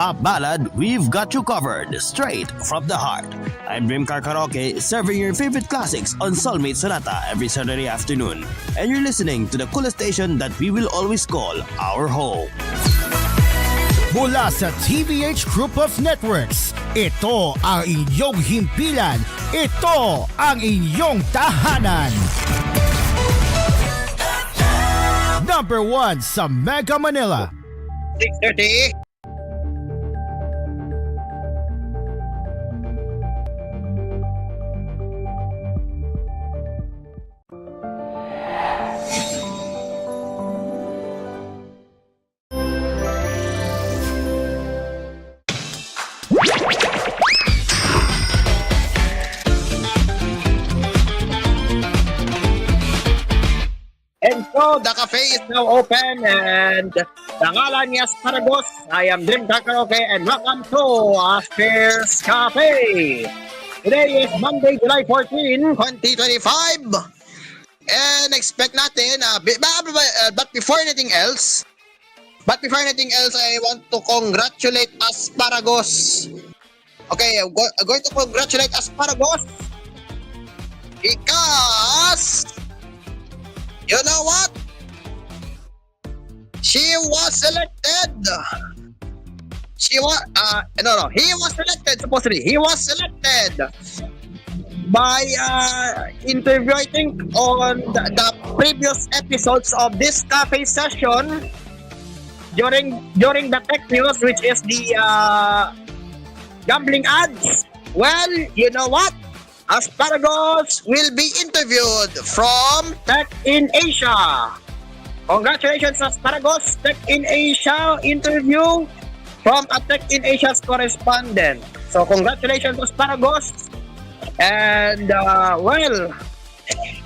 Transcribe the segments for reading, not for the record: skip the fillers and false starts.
Pop ballad, we've got you covered, straight from the heart. I'm Dreamcar Karaoke, serving your favorite classics on Soulmate Sonata every Saturday afternoon. And you're listening to the coolest station that we will always call our home. Mula sa TVH Group of Networks, ito ang inyong himpilan, ito ang inyong tahanan. Number 1 sa Mega Manila. 6:30. And so, the cafe is now open and the ngalan ni Aspharagos. I am Dreamcar Karaoke and welcome to Asphere's Cafe. Today is Monday, July 14, 2025. And expect natin, but before anything else, I want to congratulate Aspharagos. Okay, I'm going to congratulate Aspharagos because you know what? She was selected. He was selected, supposedly. He was selected by interview, I think, on the previous episodes of this cafe session during the tech news, which is the gambling ads. Well, you know what? Aspharagos will be interviewed from Tech in Asia. Congratulations, Aspharagos. Tech in Asia interview from a Tech in Asia's correspondent. So, congratulations, Aspharagos. And, well,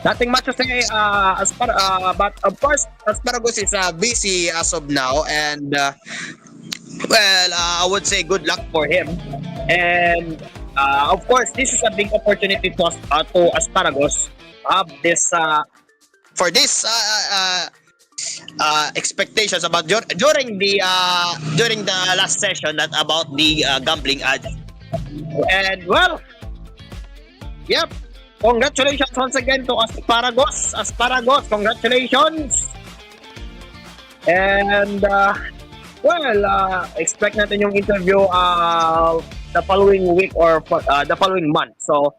nothing much to say, but of course, Aspharagos is busy as of now. And, I would say good luck for him. And, of course, this is a big opportunity to Aspharagos have this for this expectations about during the last session that about the gambling ads. And well, yep, congratulations once again to Aspharagos. Congratulations. And expect natin yung interview the following week or the following month. So,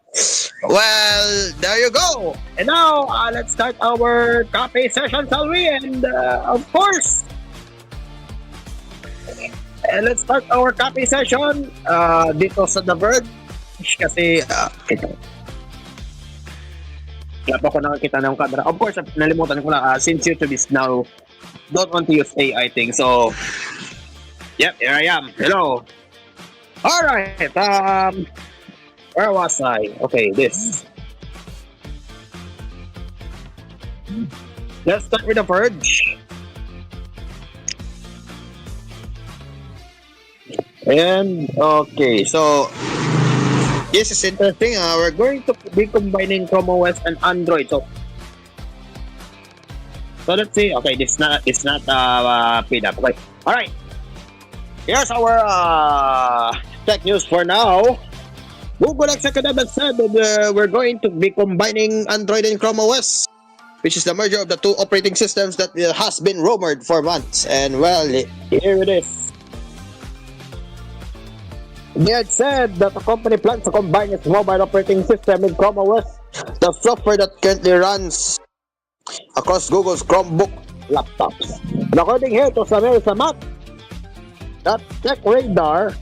well, there you go. And now, let's start our cafe session, shall we? And of course, let's start our cafe session dito sa The Verge kasi wala pa ako nakakita ng camera. Of course, nalimutan ko lang since YouTube is now don't want to use AI thing. So, yep, here I am. Hello. Alright, where was I? Okay, this. Let's start with The Verge. And, okay, so, this is interesting. We're going to be combining Chrome OS and Android. So let's see. Okay, it's not paid up. Okay, alright. Here's our tech news for now. Google executive has said that we're going to be combining Android and Chrome OS, which is the merger of the two operating systems that has been rumored for months. And well, here it is. They had said that the company plans to combine its mobile operating system with Chrome OS, the software that currently runs across Google's Chromebook laptops. And according here to Samuel Samat, that Tech Radar,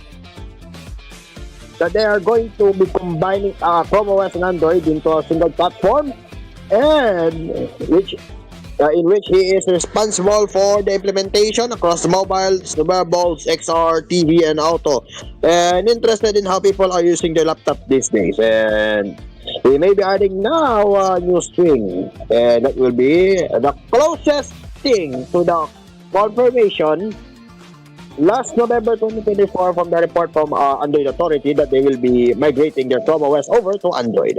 that they are going to be combining Chrome OS and Android into a single platform, and in which he is responsible for the implementation across the mobiles, the wearables, XR, TV, and auto. And interested in how people are using their laptop these days. And we may be adding now a new string, and that will be the closest thing to the confirmation last November 2024 from the report from Android Authority that they will be migrating their Chrome OS over to Android.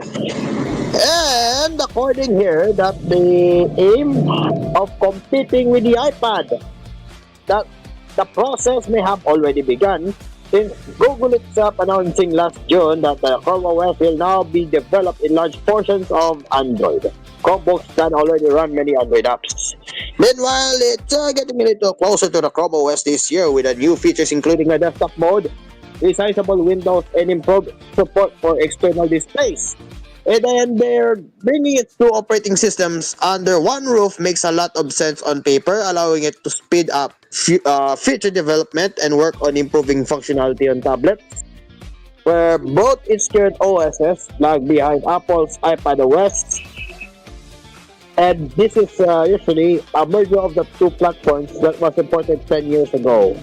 And according here, that the aim of competing with the iPad, that the process may have already begun since Google itself announcing last June that the Chrome OS will now be developed in large portions of Android. Chromebooks can already run many Android apps. Meanwhile, it's getting a little closer to the Chrome OS this year with the new features including a desktop mode, resizable windows, and improved support for external displays. And then they're bringing its two operating systems under one roof makes a lot of sense on paper, allowing it to speed up feature development and work on improving functionality on tablets, where both its current OSs lag behind Apple's iPad OS. And this is usually a merger of the two platforms that was supported 10 years ago.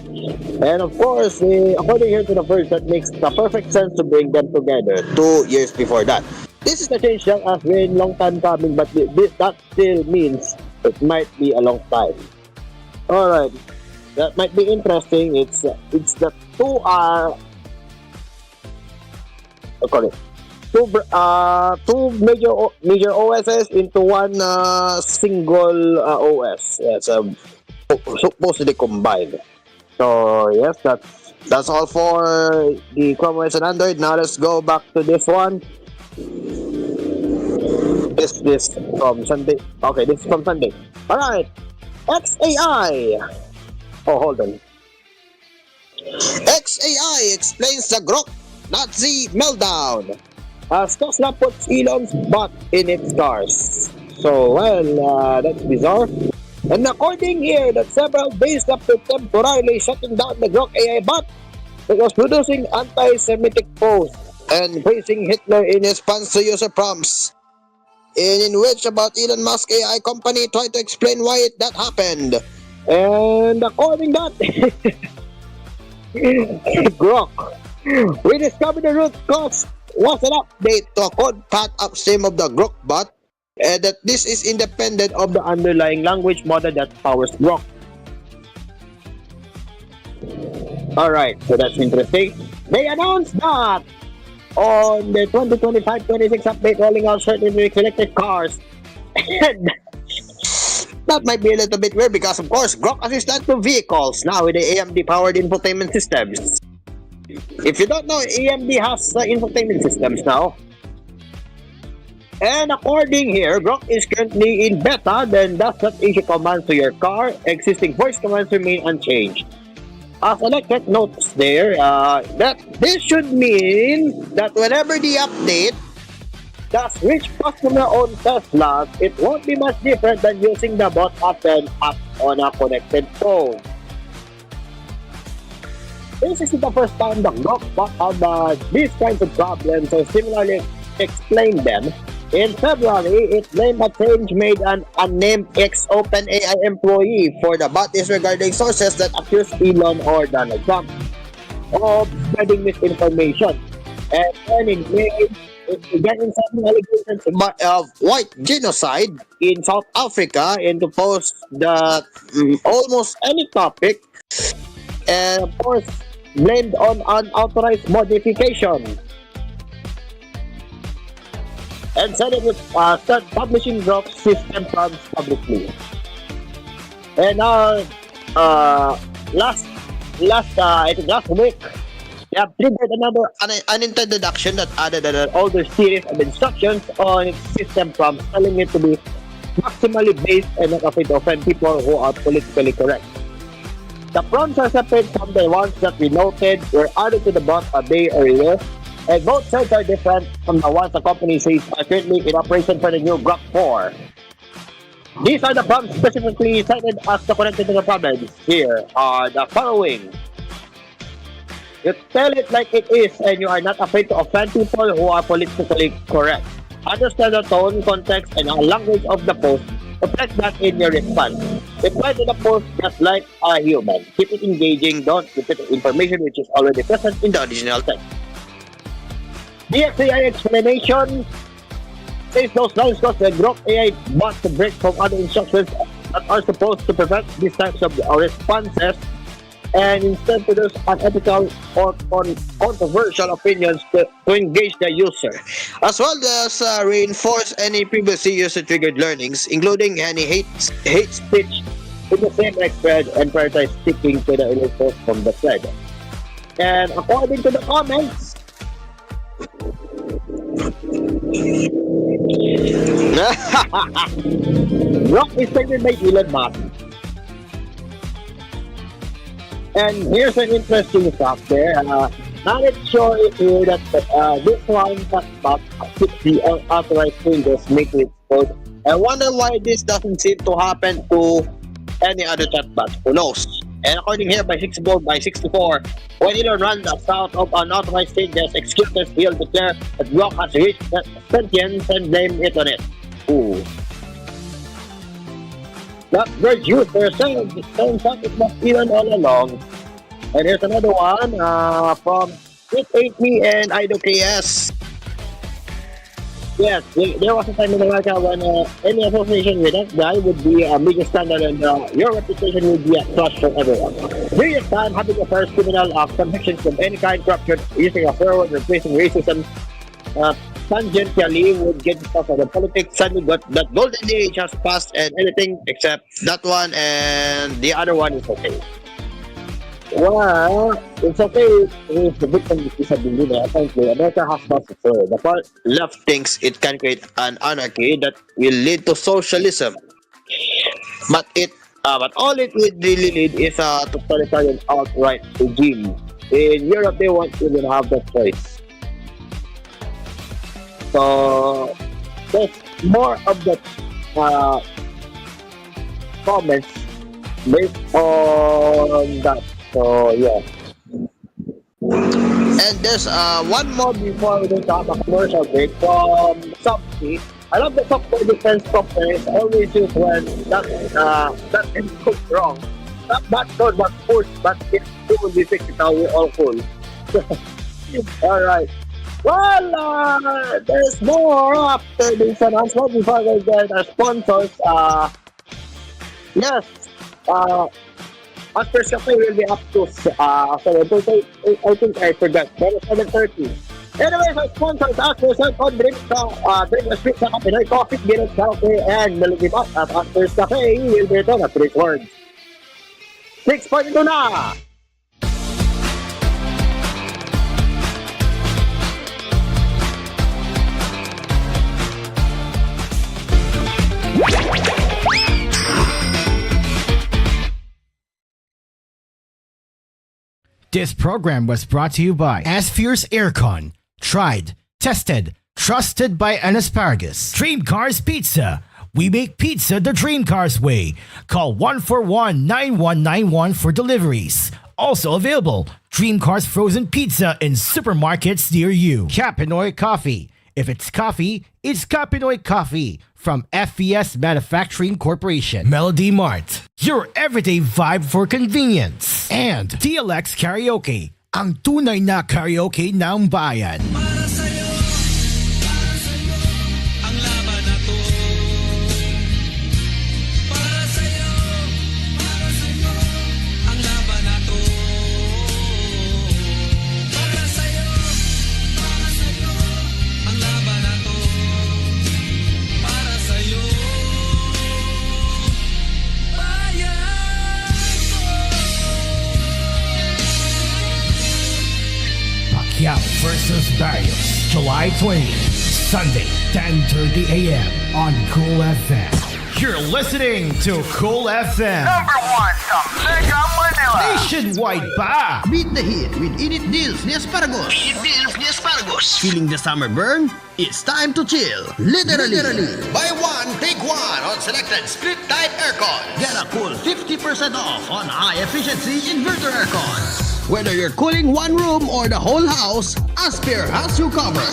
And of course, according here to the verse, that makes the perfect sense to bring them together 2 years before that. This is a change that has been long time coming, but that still means it might be a long time. Alright, that might be interesting. It's the two two major OSs into one single OS. Yes, supposedly combined. So yes, that's all for the Chrome OS and Android. Now let's go back to this one. This from Sunday. Okay, this is from Sunday. All right, XAI. Oh, hold on. XAI explains the Grok Nazi meltdown as Tesla puts Elon's bot in its cars. So, well, that's bizarre. And according here, that several days after temporarily shutting down the Grok AI bot, it was producing anti-Semitic posts and praising Hitler in response to user prompts, in which about Elon Musk AI company tried to explain why that happened. And according that, Grok, we discovered the root cause was an update to a code path upstream of the Grok bot, and that this is independent of the underlying language model that powers Grok. Alright, so that's interesting. They announced that on the 2025-26 update rolling out certain selected cars. And that might be a little bit weird because, of course, Grok assistant to vehicles now with the AMD-powered infotainment systems. If you don't know, AMD has infotainment systems now. And according here, Grok is currently in beta, then does not issue commands to your car. Existing voice commands remain unchanged. As Electric notes there, that this should mean that whenever the update does reach customer-owned Teslas, it won't be much different than using the bot button app on a connected phone. This is the first time the Grok bot had these kinds of problems, so similarly explained them. In February, it blamed a change made an unnamed ex-OpenAI employee for the bot disregarding sources that accused Elon or Donald Trump of spreading misinformation. And then in May, it began inciting allegations of white genocide in South Africa and to post the almost any topic, and of course blamed on unauthorized modification. And said it would start publishing Grok system prompts publicly. And I think last week, they have triggered another unintended action that added an older series of instructions on its system prompts, telling it to be maximally based and not afraid to offend people who are politically correct. The prompts are separate from the ones that we noted were added to the bot a day earlier, and both sets are different from the ones the company says are currently in operation for the new Grok 4. These are the prompts specifically cited as the connected to the problems. Here are the following. You tell it like it is, and you are not afraid to offend people who are politically correct. Understand the tone, context, and language of the post. Reflect that in your response. Reply to the post just like a human. Keep it engaging. Don't repeat the information which is already present in the original text. The XAI explanation says those lines cause the Grok AI bot to break from other instructions that are supposed to prevent these types of responses and instead produce unethical or controversial opinions to engage the user, as well as reinforce any previously user-triggered learnings, including any hate speech with the same neck spread and prioritize sticking to the illusions from the thread. And according to the comments, Rock is favored by Elon Musk. And here's an interesting fact there. Not sure if you that this one that the unauthorized changes make it code. I wonder why this doesn't seem to happen to any other chatbot. Who knows? And according here by 6bold by 64, when Elon runs out of unauthorized changes, executors will declare that Block has reached sentience and blame it on it. Ooh. That bird user said the same fact it was Elon all along. And here's another one from It Ain't Me and IDOKS. Yes, there was a time in America when any association with that guy would be a major scandal and your reputation would be a crush for everyone. During this time, having a first criminal convictions of any kind, corruption, using a forward, replacing racism, tangentially would get stuff out of politics. Suddenly got that golden age has passed and anything except that one and the other one is okay. Well, it's okay if the victim is a believer. Apparently, America has not preferred. The part left thinks it can create an anarchy that will lead to socialism. But all it would really lead is a totalitarian outright regime. In Europe, they won't even have that choice. So, there's more of the comments based on that. So, yeah. And there's one more before we don't have a commercial break from Softly. I love the software defense software. It's always used when that is cooked wrong. Not that good, but forced, but it will be fixed now. We're all full. Alright. Well, there's more after this announcement before we get our sponsors. Yes. Asphere Cafe will be up to 7:30. I think I forgot. Pero 7:30. Anyways, our sponsors Asphere Circle drink a sweet sa Pinoy coffee, Guinness Cafe, and Melodibat at Asphere Cafe will be ito na 3 words. 6.2 na! This program was brought to you by Asphere's Aircon. Tried, tested, trusted by an asparagus. Dream Cars Pizza. We make pizza the Dream Cars way. Call 141-9191 for deliveries. Also available, Dream Cars Frozen Pizza in supermarkets near you. Capinoy Coffee. If it's coffee, it's Capinoy Coffee from FES Manufacturing Corporation. Melody Mart, your everyday vibe for convenience. And TLX Karaoke, ang tunay na karaoke ng bayan. Para sa'yo, ang laban na to. Para sa'yo, ang laban na to. Para sa'yo, ang laban na to. Para sa'yo, bayan ko. Pacquiao versus Barrios, July 20, Sunday, 10:30 a.m. on Cool FM. You're listening to Cool FM. Number 1 sa Mega Manila. Nationwide pa! Beat the heat with Init Deals ni Asparagus. Feeling the summer burn? It's time to chill. Literally. Buy one, take one on selected split type aircon. Get a cool 50% off on high efficiency inverter aircon. Whether you're cooling one room or the whole house, Asphere has you covered.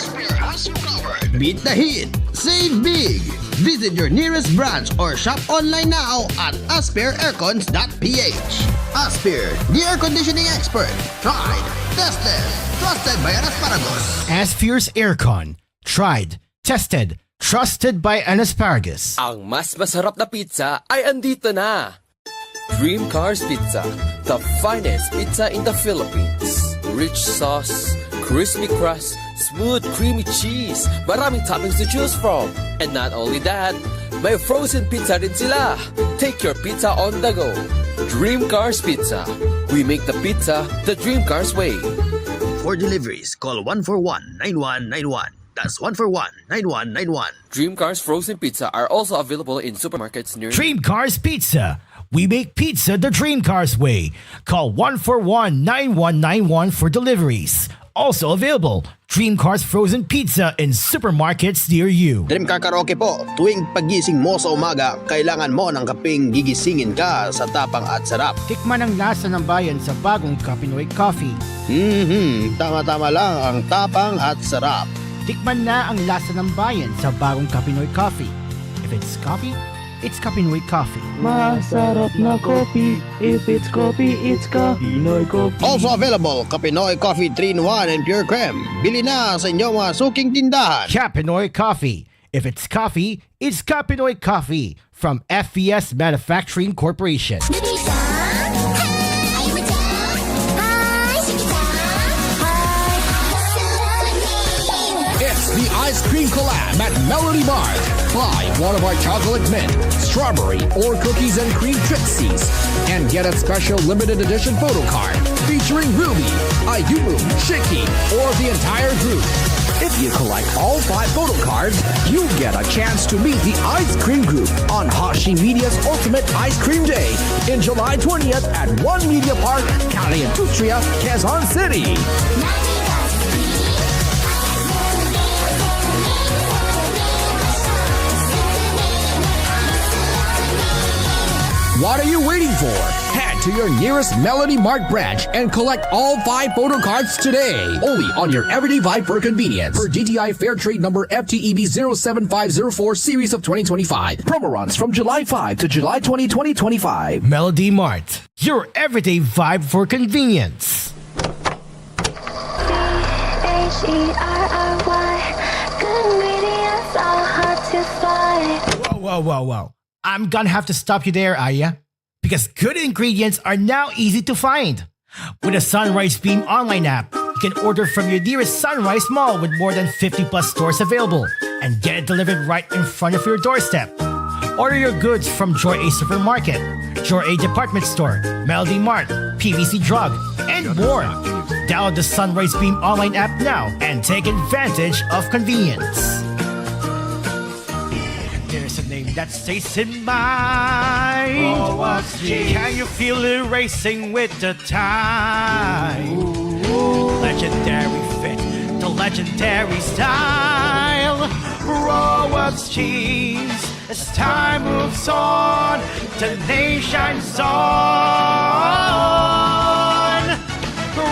Beat the heat. Save big. Visit your nearest branch or shop online now at asphereaircons.ph. Asphere, the air conditioning expert. Tried, tested, trusted by an asparagus. Asphere's Aircon. Tried, tested, trusted by an asparagus. Ang mas masarap na pizza ay andito na. Dream Cars Pizza, the finest pizza in the Philippines. Rich sauce, crispy crust, smooth creamy cheese, maraming toppings to choose from. And not only that, May frozen pizza rin sila. Take your pizza on the go. Dream Cars Pizza. We make the pizza the Dream Cars way. For deliveries, call 141-9191. That's 141-9191. Dream Cars Frozen Pizza are also available in supermarkets near Dream Cars Pizza. We make pizza the Dream Cars way. Call 141-9191 for deliveries. Also available, Dream Cars Frozen Pizza in supermarkets near you. Dream Car Karaoke po, tuwing pagising mo sa umaga, kailangan mo ng kapeng gigisingin ka sa tapang at sarap. Tikman ang lasa ng bayan sa bagong Kapinoy Coffee. Tama-tama lang ang tapang at sarap. Tikman na ang lasa ng bayan sa bagong Kapinoy Coffee. If it's coffee, it's Kapinoy Coffee. Masarap na coffee. If it's coffee, it's Kapinoy Coffee. Also available, Kapinoy Coffee 3-in-1 and Pure Creme. Bili na sa inyong mga suking tindahan. Kapinoy Coffee. If it's coffee, it's Kapinoy Coffee from FES Manufacturing Corporation. It's the ice cream collab at Melody Mart. Buy one of our chocolate mint, strawberry, or cookies and cream Trixies and get a special limited edition photo card featuring Ruby, Ayumu, Shiki, or the entire group. If you collect all 5 photo cards, you get a chance to meet the Ice Cream Group on Hashi Media's Ultimate Ice Cream Day in July 20th at One Media Park, County Industria, Quezon City. What are you waiting for? Head to your nearest Melody Mart branch and collect all 5 photo cards today. Only on your Everyday Vibe for convenience. For DTI Fair Trade number FTEB 07504 series of 2025. Promo runs from July 5 to July 20, 2025. Melody Mart, your everyday vibe for convenience. CHERRY. Good ingredients are hard to find. Whoa. I'm gonna have to stop you there, Aya. Because good ingredients are now easy to find. With a Sunrise Beam online app, you can order from your nearest Sunrise Mall with more than 50 plus stores available and get it delivered right in front of your doorstep. Order your goods from Joy A Supermarket, Joy A Department Store, Melody Mart, PVC Drug, and more. Download the Sunrise Beam online app now and take advantage of convenience. There's a name that stays in mind. Oh, what's G? Can you feel it racing with the time? Legendary fit, the legendary style. Rowoff's jeans. As time moves on, the nation's on.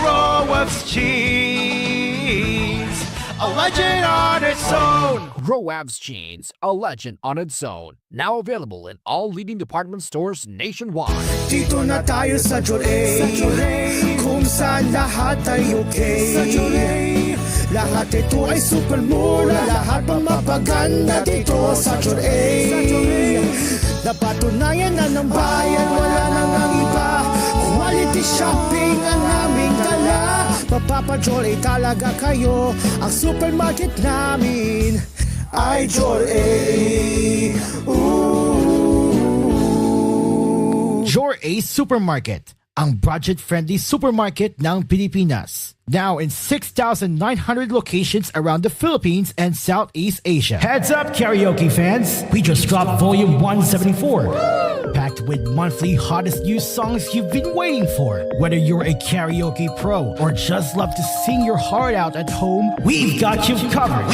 Rowoff's jeans, a legend on its own. Rowoff's Jeans, a legend on its own. Now available in all leading department stores nationwide. Dito na tayo sa Joy A, kung saan lahat ay okay. Sa Joy A, lahat ito ay super mura, lahat pang mapaganda dito sa Joy A. Napatunayan na ng bayan, wala nang ang iba. Quality shopping ang aming dala. Mapapa-Joy A talaga kayo, ang supermarket namin ay Joy A. Joy A Supermarket, ang budget-friendly supermarket ng Pilipinas. Now in 6,900 locations around the Philippines and Southeast Asia. Heads up, karaoke fans! We just dropped Volume 174. Packed with monthly hottest new songs you've been waiting for. Whether you're a karaoke pro or just love to sing your heart out at home, we've got you covered.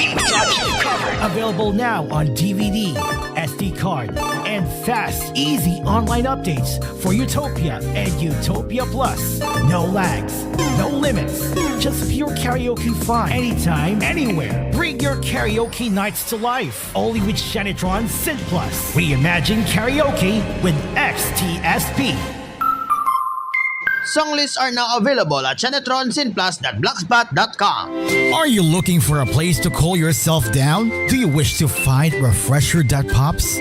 Available now on DVD, SD card, and fast, easy online updates for Utopia and Utopia Plus. No lags, no limits, just pure karaoke fun. Anytime, anywhere. Bring your karaoke nights to life. Only with Shanitron Synth Plus. Reimagine karaoke with XTSP. Song lists are now available at shanetronsinplus.blogspot.com. Are you looking for a place to cool yourself down? Do you wish to find refresher that pops?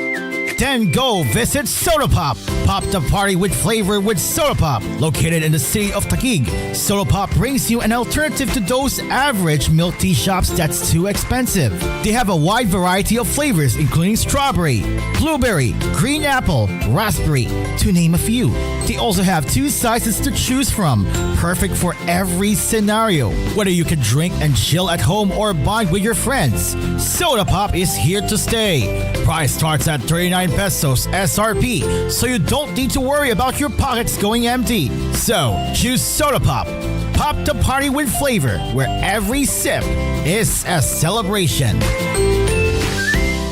Then go visit Soda Pop. Pop the party with flavor with Soda Pop. Located in the city of Taguig, Soda Pop brings you an alternative to those average milk tea shops that's too expensive. They have a wide variety of flavors including strawberry, blueberry, green apple, raspberry, to name a few. They also have 2 sizes to choose from, perfect for every scenario. Whether you can drink and chill at home or bond with your friends, Soda Pop is here to stay. Price starts at 39 pesos SRP, so you don't need to worry about your pockets going empty. So, choose Soda Pop. Pop the party with flavor, where every sip is a celebration.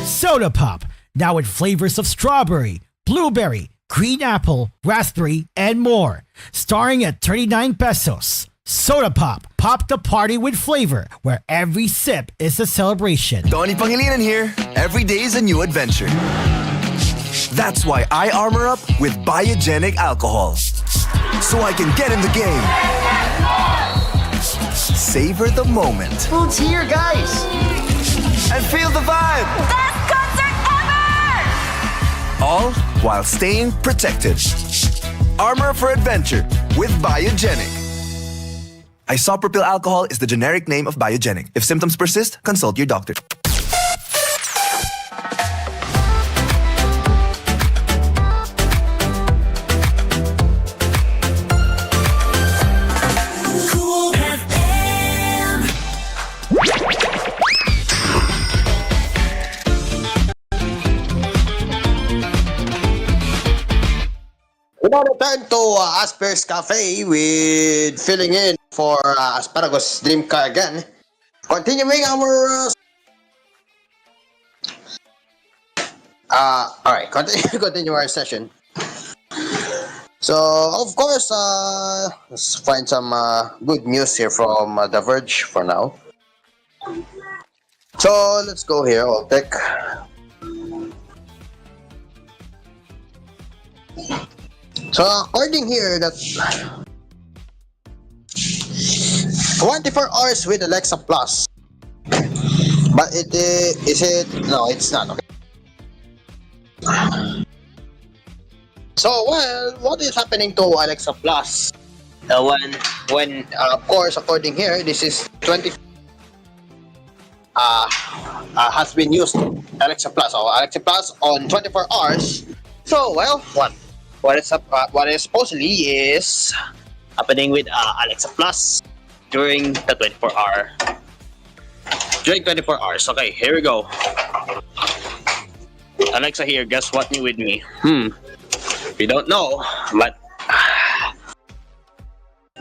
Soda Pop, now with flavors of strawberry, blueberry, green apple, raspberry, and more. Starting at 39 pesos. Soda Pop. Pop the party with flavor, where every sip is a celebration. Donnie Pangilinan here. Every day is a new adventure. That's why I armor up with biogenic alcohol. So I can get in the game. Savor the moment. Food's here, guys! And feel the vibe. Best concert ever! All while staying protected. Armor for adventure with biogenic. Isopropyl alcohol is the generic name of biogenic. If symptoms persist, consult your doctor. We now return to Asphere's Cafe with filling in for Asparagus Dream Car again. Continuing our alright, continue our session. So of course, let's find some good news here from The Verge for now. So let's go here, I'll take. So according here that 24 hours with Alexa Plus, but is it? No, it's not. Okay. So well, what is happening to Alexa Plus? When of course according here this is 20 has been used Alexa Plus or Alexa Plus on 24 hours. So well, what is supposedly is happening with Alexa Plus during the 24 hours. Okay, here we go. Alexa here, guess what with me? We don't know, but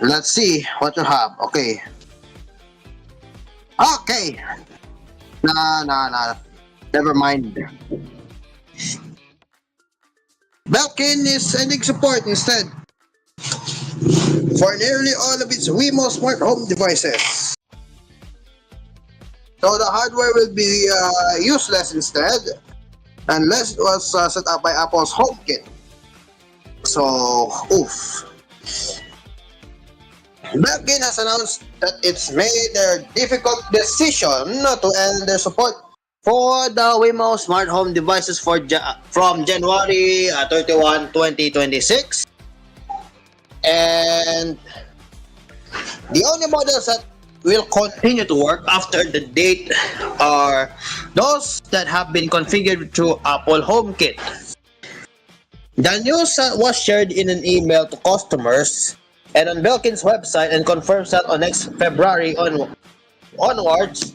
let's see what you have. Okay. Nah. Never mind. Belkin is ending support instead for nearly all of its Wemo smart home devices. So the hardware will be useless instead, unless it was set up by Apple's HomeKit. So, oof. Belkin has announced that it's made their difficult decision to end their support for the Wemo smart home devices from January 31, 2026. And the only models that will continue to work after the date are those that have been configured through Apple HomeKit. The news was shared in an email to customers and on Belkin's website and confirms that on next February onwards,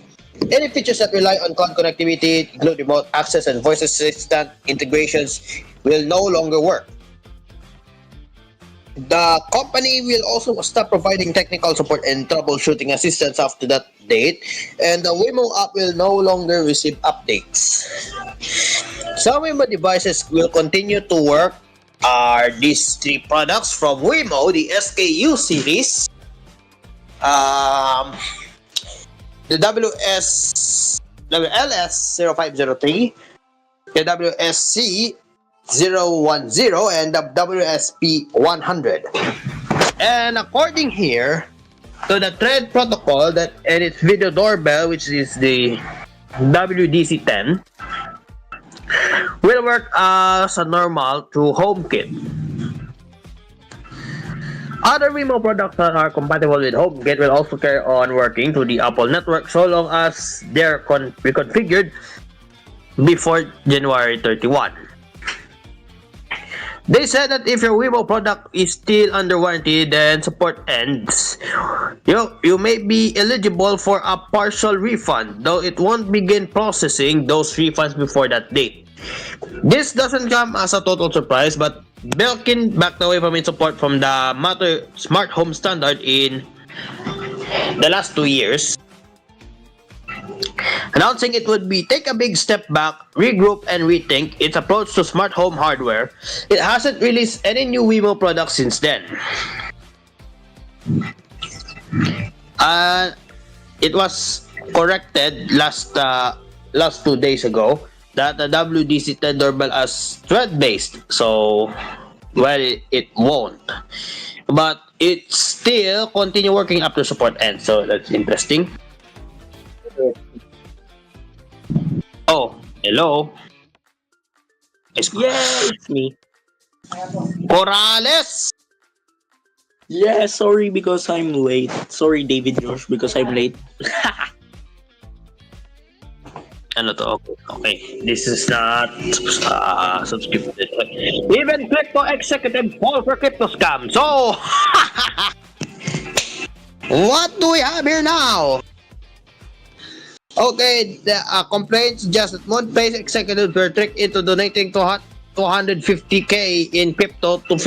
any features that rely on cloud connectivity, including remote access and voice assistant integrations, will no longer work. The company will also stop providing technical support and troubleshooting assistance after that date, and the Wemo app will no longer receive updates. Some Wemo devices will continue to work are these 3 products from Wemo, the SKU series, the WLS0503, the WSC010, and the WSP100. And according here to the Thread protocol and its video doorbell, which is the WDC10, will work as a normal through HomeKit. Other Wemo products that are compatible with HomeKit will also carry on working through the Apple network so long as they're reconfigured before January 31. They said that if your Wemo product is still under warranty, then support ends. You may be eligible for a partial refund, though it won't begin processing those refunds before that date. This doesn't come as a total surprise, but Belkin backed away from its support from the Matter Smart Home standard in the last 2 years, announcing it would take a big step back, regroup, and rethink its approach to smart home hardware. It hasn't released any new Wemo products since then. It was corrected last 2 days ago that the WDC10 doorbell is thread-based, so it won't. But it still continue working after support ends, so that's interesting. Oh, hello. Yeah, it's me. Corrales! Yeah, sorry because I'm late. Sorry, David George, because I'm late. Ano to? Okay. This is not subscripted. Even crypto executive fall for crypto scam. So, what do we have here now? Okay, the complaints just that MoonPay's executives were tricked into donating 250k in crypto to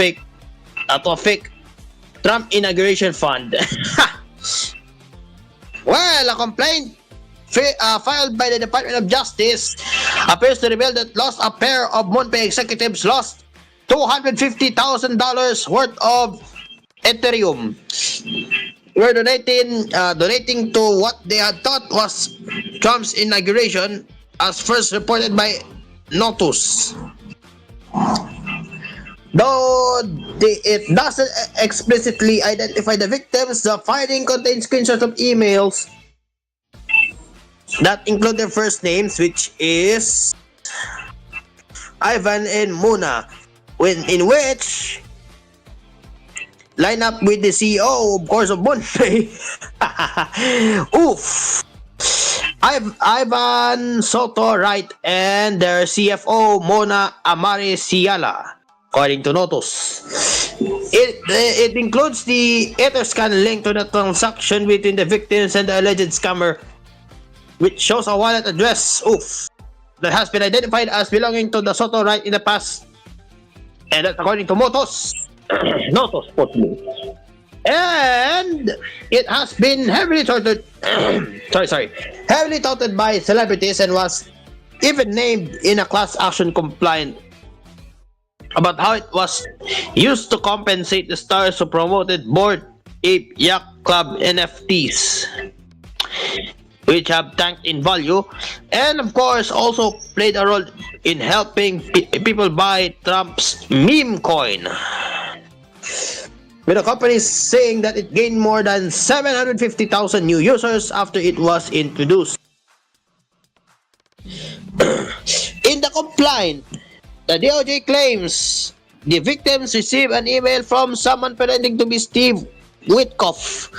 a fake Trump inauguration fund. Well, a complaint filed by the Department of Justice appears to reveal that a pair of MoonPay executives lost $250,000 worth of Ethereum. Were donating to what they had thought was Trump's inauguration, as first reported by Notus. Though it doesn't explicitly identify the victims, the filing contains screenshots of emails that include their first names, which is Ivan and Muna, in which line up with the CEO, of course, of MoonPay. Oof. Ivan Soto Wright and their CFO, Mona Amari Siala, according to Notus. It includes the Etherscan link to the transaction between the victims and the alleged scammer, which shows a wallet address, that has been identified as belonging to the Soto Wright in the past. And that's according to Notus. And it has been heavily touted heavily touted by celebrities and was even named in a class action complaint about how it was used to compensate the stars who promoted Bored Ape Yacht Club NFTs, which have tanked in value, and of course also played a role in helping people buy Trump's meme coin, with the company saying that it gained more than 750,000 new users after it was introduced. In the complaint, the DOJ claims the victims received an email from someone pretending to be Steve Witkoff,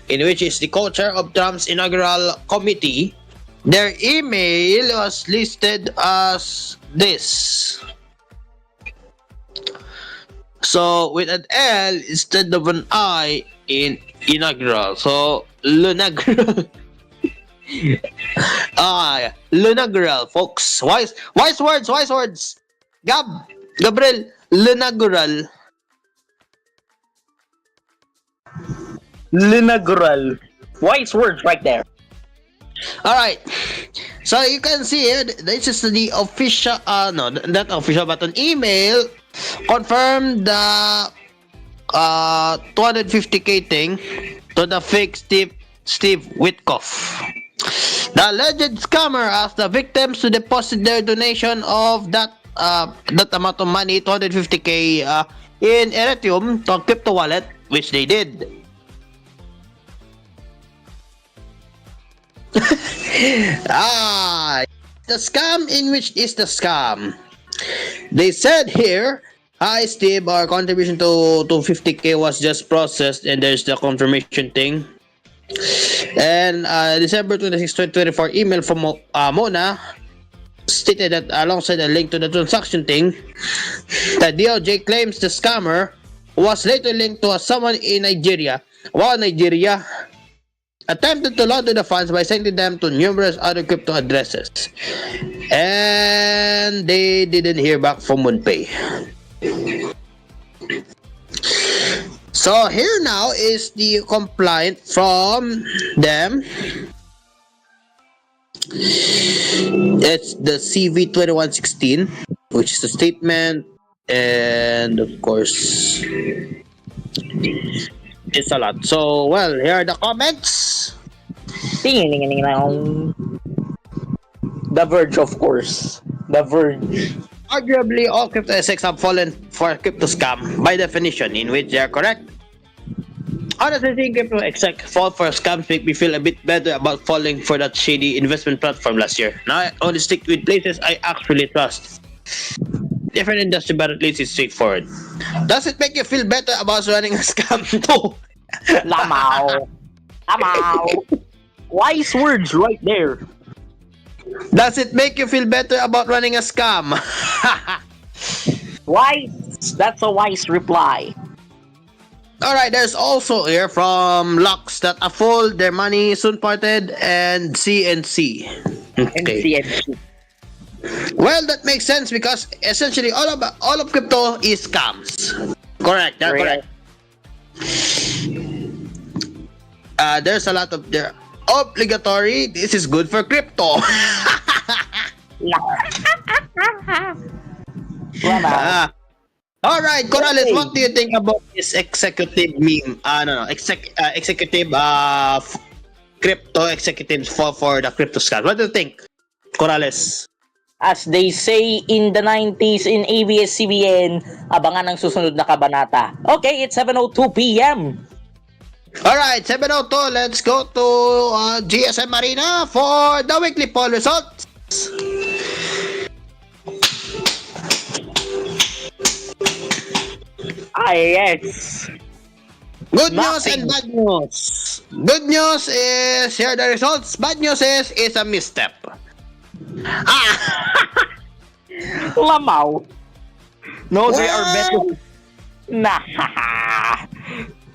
in which is the co-chair of Trump's inaugural committee. Their email was listed as this. So with an L instead of an I in inaugural. So lunagral. Lunagral, folks. Wise words. Gabriel, lunagral. Linagral. Wise words right there. Alright. So you can see here, this is the official, not official, but an email confirmed the 250k thing to the fake Steve Witkoff. The alleged scammer asked the victims to deposit their donation of that amount of money, 250k, in Ethereum to a crypto wallet, which they did. The scam in which is the scam. They said here, hi Steve, our contribution to 50k was just processed, and there's the confirmation thing. And December 26, 2024 email from Mona stated that alongside a link to the transaction thing, that DOJ claims the scammer was later linked to someone in Nigeria. Wow, Nigeria! Attempted to launder the funds by sending them to numerous other crypto addresses. And they didn't hear back from MoonPay. So here now is the complaint from them. It's the CV2116, which is the statement, and of course it's a lot. So well, here are the comments. The Verge, of course. The Verge. Arguably, all crypto assets have fallen for crypto scam by definition, in which they are correct. Honestly, seeing crypto exec fall for scams make me feel a bit better about falling for that shady investment platform last year. Now I only stick with places I actually trust. Different industry, but at least it's straightforward. Does it make you feel better about running a scam too? Lamaw. Wise words right there. Does it make you feel better about running a scam? Wise. That's a wise reply. Alright, there's also here from Lux that a fool, their money soon parted, and CNC. Okay. Well, that makes sense because essentially all of crypto is scams. Correct, that's correct. There's a lot of there. Obligatory, this is good for crypto. Alright, Corrales, what do you think about this executive meme? Executive crypto executives fall for the crypto scam. What do you think, Corrales? As they say in the 90s in ABS-CBN, abangan ang susunod na kabanata. Okay, it's 7:02 p.m. Alright, 7:02. Let's go to GSM Arena for the weekly poll results. Yes. Good news and bad news. Good news is here are the results. Bad news is it's a misstep. Lamaw. No, they are better. Nah.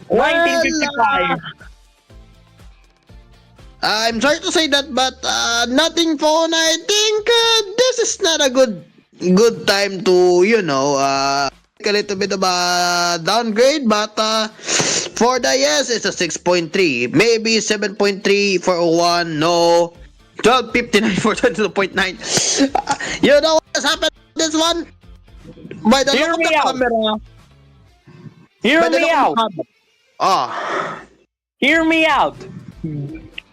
1955. I'm sorry to say that, but nothing phone. I think this is not a good time to a little bit of a downgrade, but for the yes, it's a 6.3, maybe 7.3 for 1, no, 12.59 for 22.9. You know what's happened to this one? By the look of the camera. Hear me out. Hear me out.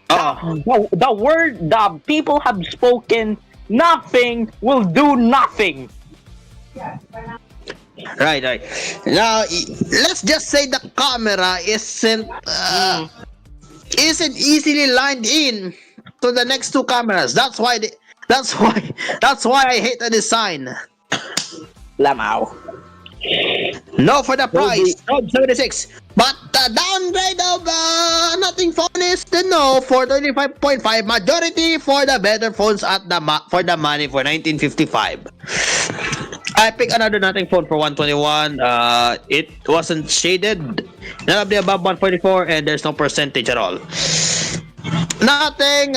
The word the people have spoken, nothing will do nothing. Right. Now, let's just say the camera isn't easily lined in to the next two cameras. That's why I hate the design. Lamaw. No for the price, 76. But the downgrade of nothing phone is the no for 35.5. Majority for the better phones at for the money for 1955. I picked another nothing phone for 121. It wasn't shaded. None of the above 144, and there's no percentage at all. Nothing.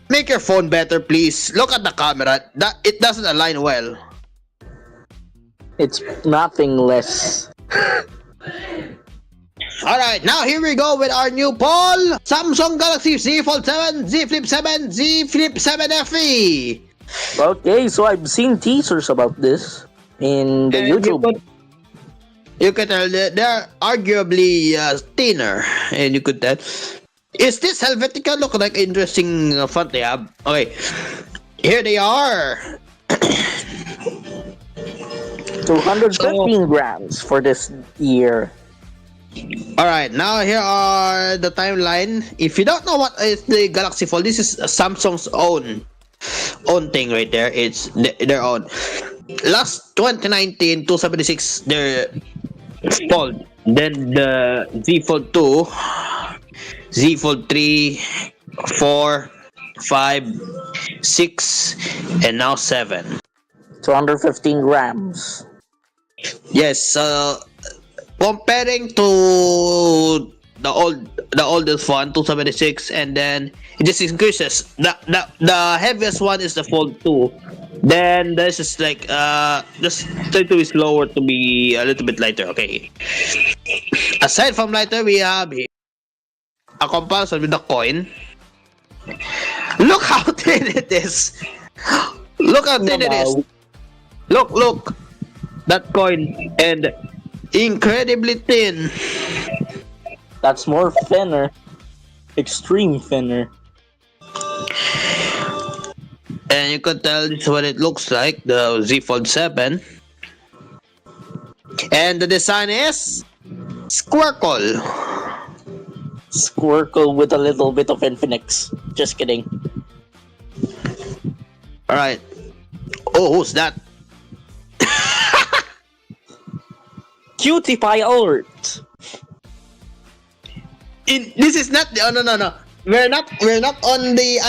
Make your phone better, please. Look at the camera. It doesn't align well. It's nothing less. Alright, now here we go with our new poll. Samsung Galaxy Z Fold 7, Z Flip 7, Z Flip 7 FE. Okay, so I've seen teasers about this in the YouTube. You could tell they're arguably thinner, and you could tell. Is this Helvetica look like interesting font they have? Okay, here they are. 215 grams for this year. Alright, now here are the timeline. If you don't know what is the Galaxy Fold, this is Samsung's own thing right there. It's their own. Last 2019 276 they're Fold. Then the Z Fold 2, Z Fold 3, 4, 5, 6, and now 7. 215 grams. Yes, comparing to the oldest one, 276, and then it just increases. The heaviest one is the Fold 2. Then this is like just try to is lower to be a little bit lighter. Okay. Aside from lighter, we have a comparison with the coin. Look how thin it is. Look how thin it is. Look. That coin and incredibly thin. That's more thinner. Extreme thinner. And you can tell this is what it looks like, the Z Fold 7. And the design is Squircle. Squircle with a little bit of Infinix. Just kidding. Alright. Oh, who's that? Cutie Pie alert. This is not the no. We're not on the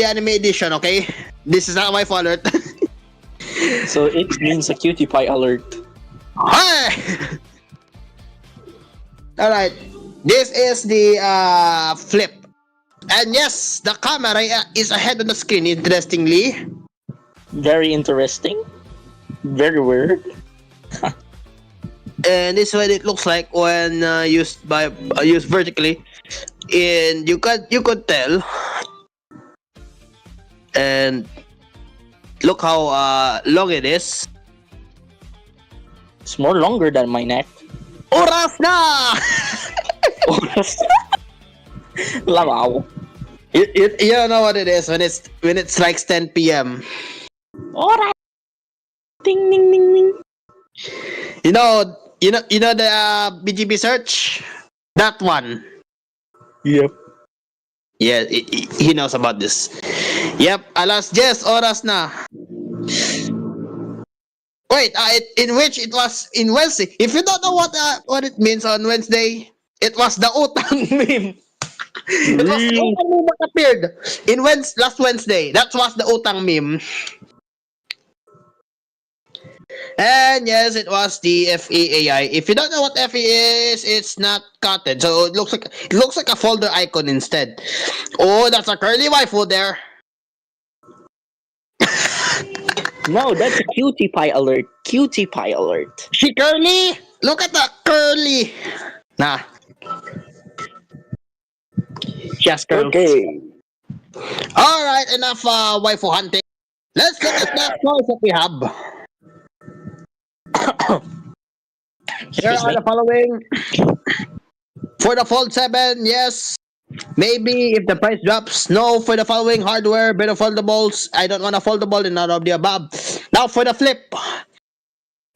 anime edition, okay? This is not my alert. So it means a Cutie Pie alert. Hi! Alright. This is the flip. And yes, the camera is ahead on the screen, interestingly. Very interesting. Very weird. And this is what it looks like when used vertically. And you could tell. And look how long it is. It's more longer than my neck. Oras na! Lamaw. You know what it is when it's like 10 p.m. Oras. Ding ding ding ding. You know the BGB search? That one. Yep. Yeah, he knows about this. Yep, alas yes, oras na. Wait, in which it was in Wednesday. If you don't know what it means on Wednesday, it was the utang meme. It was the utang meme that appeared in last Wednesday. That was the utang meme. And yes, it was the FEAI. If you don't know what FE is, it's not cutted. So it looks like a folder icon instead. Oh, that's a curly waifu there. No, that's a Cutie Pie alert. Cutie Pie alert. She curly? Look at that curly. Nah. Just curls. Okay. Alright, enough waifu hunting. Let's look at the toys that we have. Here are the following. For the Fold 7, yes. Maybe if the price drops, no. For the following hardware, better foldables. I don't want a foldable and none of the above. Now for the flip.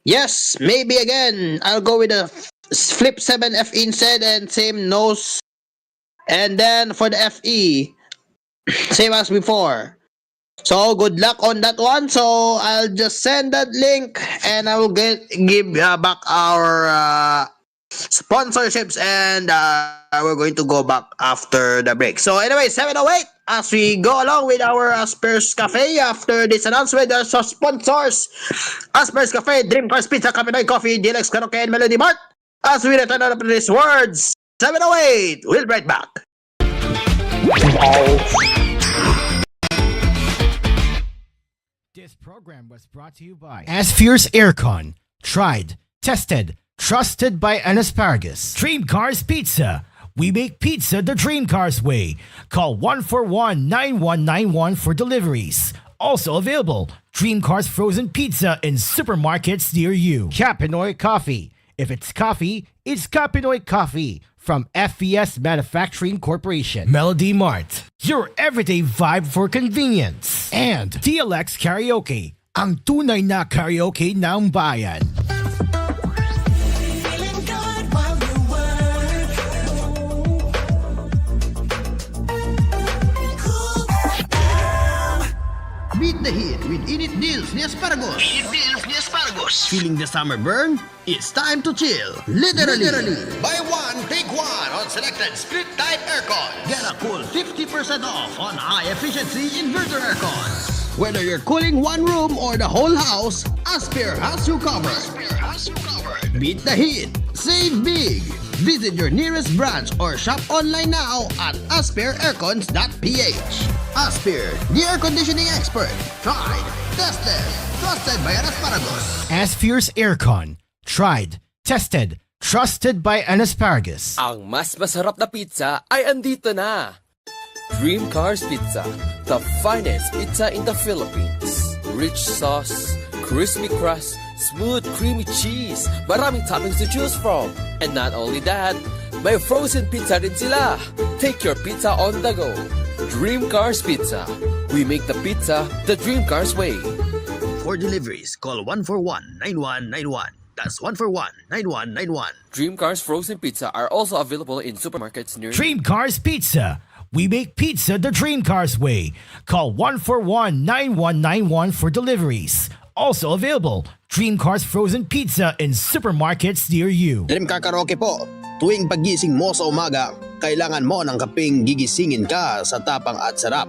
Yes, maybe again. I'll go with the Flip 7 FE instead and same nose. And then for the FE, same as before. So good luck on that one. So I'll just send that link and I will give back our sponsorships and we're going to go back after the break. So anyway, 7:08 as we go along with our Asphere's Cafe. After this announcement, there's some sponsors: Asphere's Cafe, Dream Cars Pizza, Kapinoy Coffee, DLX Karaoke, and Melody Mart. As we return after these words, 7:08. We'll be right back. This program was brought to you by Asphere's Aircon. Tried, tested, trusted by an asparagus. Dream Cars Pizza. We make pizza the Dream Cars way. Call 141-9191 for deliveries. Also available, Dream Cars Frozen Pizza in supermarkets near you. Kapinoy Coffee. If it's coffee, it's Kapinoy Coffee. From FES Manufacturing Corporation. Melody Mart. Your everyday vibe for convenience. And DLX Karaoke. Ang tunay na karaoke ng bayan. Beat the heat with init deals ni Asparagus. Feeling the summer burn? It's time to chill. Literally. Buy one, take one on selected split type aircon. Get a cool 50% off on high-efficiency inverter aircon. Whether you're cooling one room or the whole house, Asphere has you covered. Beat the heat. Save big. Visit your nearest branch or shop online now at asphereaircons.ph. Asphere, the air conditioning expert. Tried, tested, trusted by an Asparagus. Asphere's Aircon. Tried, tested, trusted by an Asparagus. Ang mas masarap na pizza ay andito na. Dream Cars Pizza, the finest pizza in the Philippines. Rich sauce, crispy crust, smooth creamy cheese, maraming toppings to choose from. And not only that, may frozen pizza rin sila. Take your pizza on the go. Dream Cars Pizza. We make the pizza the Dream Cars way. For deliveries, call 141-9191. That's 141-9191. Dream Cars Frozen Pizza are also available in supermarkets near Dream Cars Pizza. We make pizza the Dream Cars way. Call 141-9191 for deliveries. Also available, Dream Cars Frozen Pizza in supermarkets near you. Dream Car Karaoke po. Tuwing pagising mo sa umaga, kailangan mo ng kapeng gigisingin ka sa tapang at sarap.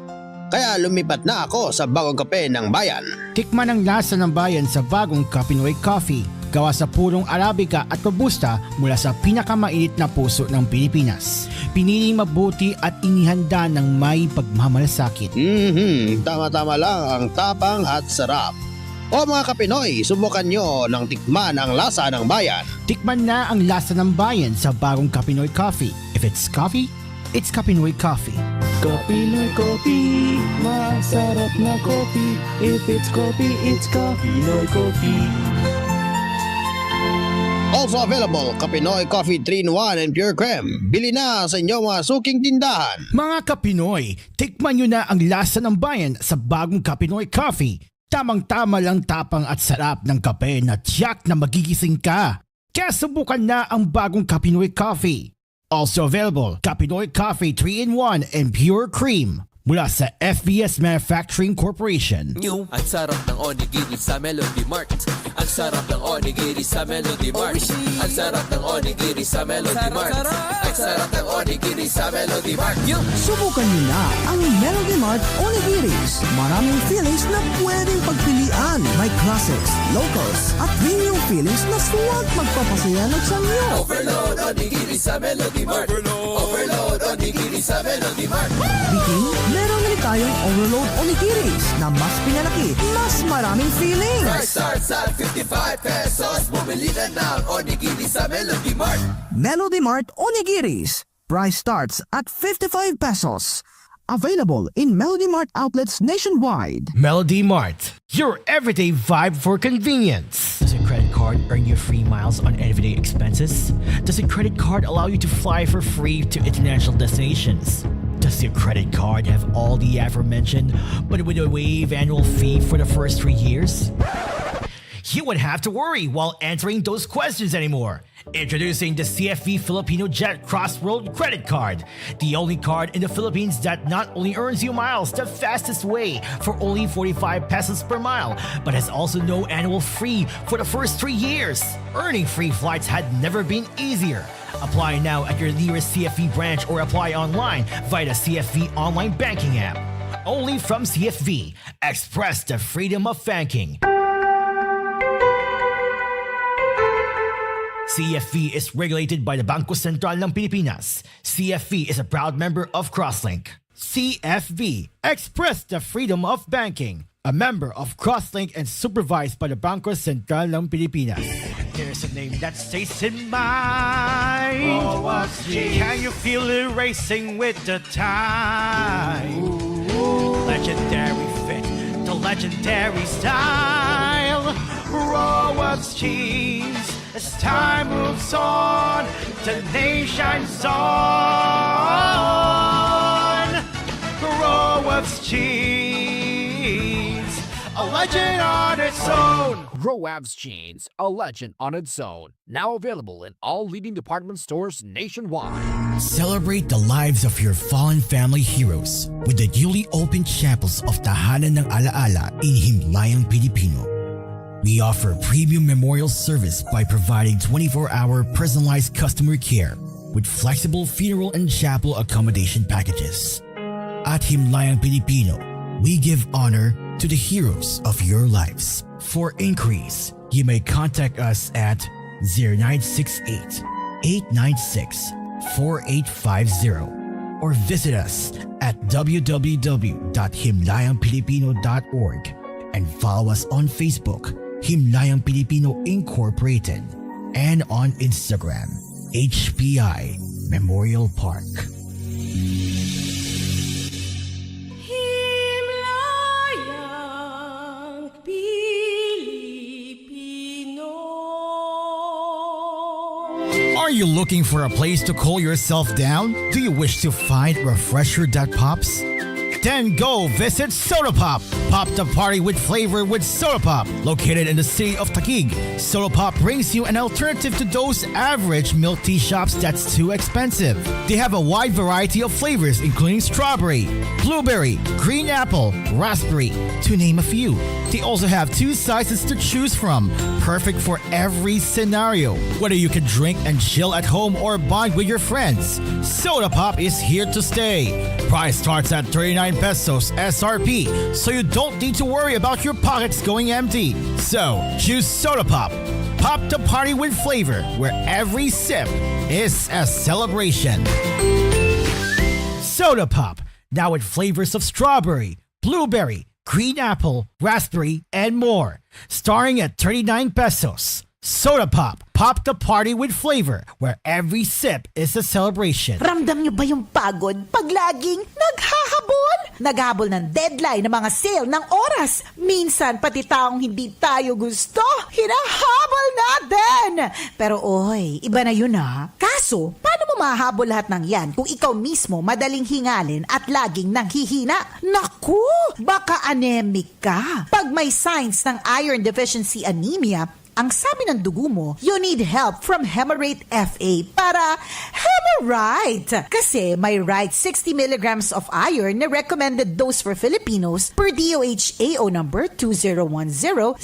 Kaya lumipat na ako sa bagong kape ng bayan. Tikman ang lasa ng bayan sa bagong Kapinoy Coffee. Gawa sa purong Arabica at Robusta mula sa pinakamainit na puso ng Pilipinas. Piniling mabuti at inihanda ng may pagmamalasakit. Tama-tama lang ang tapang at sarap. O mga Kapinoy, subukan nyo ng tikman ang lasa ng bayan. Tikman na ang lasa ng bayan sa bagong Kapinoy Coffee. If it's coffee, it's Kapinoy Coffee. Kapinoy Coffee, masarap na coffee. If it's coffee, it's Kapinoy Coffee. Also available, Kapinoy Coffee 3-in-1 and Pure Creme. Bili na sa inyong mga suking tindahan. Mga Kapinoy, tikman nyo na ang lasa ng bayan sa bagong Kapinoy Coffee. Tamang-tama lang tapang at sarap ng kape na tiyak na magigising ka. Kaya subukan na ang bagong Kapinoy Coffee. Also available, Kapinoy Coffee 3-in-1 and Pure Cream mula sa FBS Manufacturing Corporation. New. Ang sarap ng onigiri sa Melody Mart. Ang sarap ng onigiri sa Melody Mart. Ang sarap ng onigiri sa Melody Mart. Ang sarap ng onigiri sa Melody Mart. Subukan niyo na ang Melody Mart Onigiris. Maraming fillings na pwedeng pagpilian. May classics, locals, at premium fillings na suwag magpapasaya ng sanyo. Overload onigiri sa Melody Mart. Overload onigiri sa Melody Mart. Biking, meron rin tayong overload onigiris na mas pinalaki, mas maraming fillings. Price starts at 55 pesos. Bumili na ng onigiri sa Melody Mart. Melody Mart Onigiris. Price starts at 55 pesos. Available in Melody Mart outlets nationwide. Melody Mart, your everyday vibe for convenience. Does your credit card earn you free miles on everyday expenses? Does your credit card allow you to fly for free to international destinations? Does your credit card have all the aforementioned, but with a waive annual fee for the first 3 years? You wouldn't have to worry while answering those questions anymore. Introducing the CFV Filipino Jet Cross World Credit Card, the only card in the Philippines that not only earns you miles the fastest way for only 45 pesos per mile, but has also no annual fee for the first 3 years. Earning free flights had never been easier. Apply now at your nearest CFV branch or apply online via the CFV online banking app. Only from CFV. Express the freedom of banking. CFV is regulated by the Bangko Sentral ng Pilipinas. CFV is a proud member of Crosslink. CFV. Express the freedom of banking. A member of Crosslink and supervised by the Bangko Sentral ng Pilipinas. There's a name that stays in mind. Oh, what's this? Can you feel it racing with the time? Legendary fit, the legendary style. Raw what's cheese. As time moves on, the nation shines on. Grow what's cheese. a legend on its own. Groab's Jeans, a legend on its own. Now available in all leading department stores nationwide. Celebrate the lives of your fallen family heroes with the newly opened chapels of Tahanan ng Alaala in Himlayang Pilipino. We offer premium memorial service by providing 24-hour personalized customer care with flexible funeral and chapel accommodation packages. At Himlayang Pilipino, we give honor to the heroes of your lives. For inquiries, you may contact us at 0968-896-4850 or visit us at www.himlayangpilipino.org and follow us on Facebook, Himlayang Pilipino Incorporated, and on Instagram, HPI Memorial Park. Himlayang Pilipino. Are you looking for a place to cool yourself down? Do you wish to find refresher that pops? Then go visit Soda Pop. Pop the party with flavor with Soda Pop. Located in the city of Taguig, Soda Pop brings you an alternative to those average milk tea shops that's too expensive. They have a wide variety of flavors including strawberry, blueberry, green apple, raspberry, to name a few. They also have 2 sizes to choose from, perfect for every scenario. Whether you can drink and chill at home or bond with your friends, Soda Pop is here to stay. Price starts at 39 pesos SRP, so you don't need to worry about your pockets going empty. So, choose Soda Pop. Pop the party with flavor, where every sip is a celebration. Soda Pop, now with flavors of strawberry, blueberry, green apple, raspberry, and more. Starting at 39 pesos. Soda Pop. Pop the party with flavor, where every sip is a celebration. Ramdam niyo ba yung pagod pag laging naghahabol? Naghabol ng deadline ng mga sale ng oras. Minsan pati taong hindi tayo gusto, hinahabol natin. Pero oy, iba na yun ha. Kaso, paano mo mahabol lahat ng yan kung ikaw mismo madaling hingalin at laging nanghihina? Naku, baka anemic ka. Pag may signs ng iron deficiency anemia, ang sabi ng dugo mo, you need help from Hemarate FA para Hemarite. Kasi may right 60 milligrams of iron na recommended dose for Filipinos per DOH AO number 2010-0010.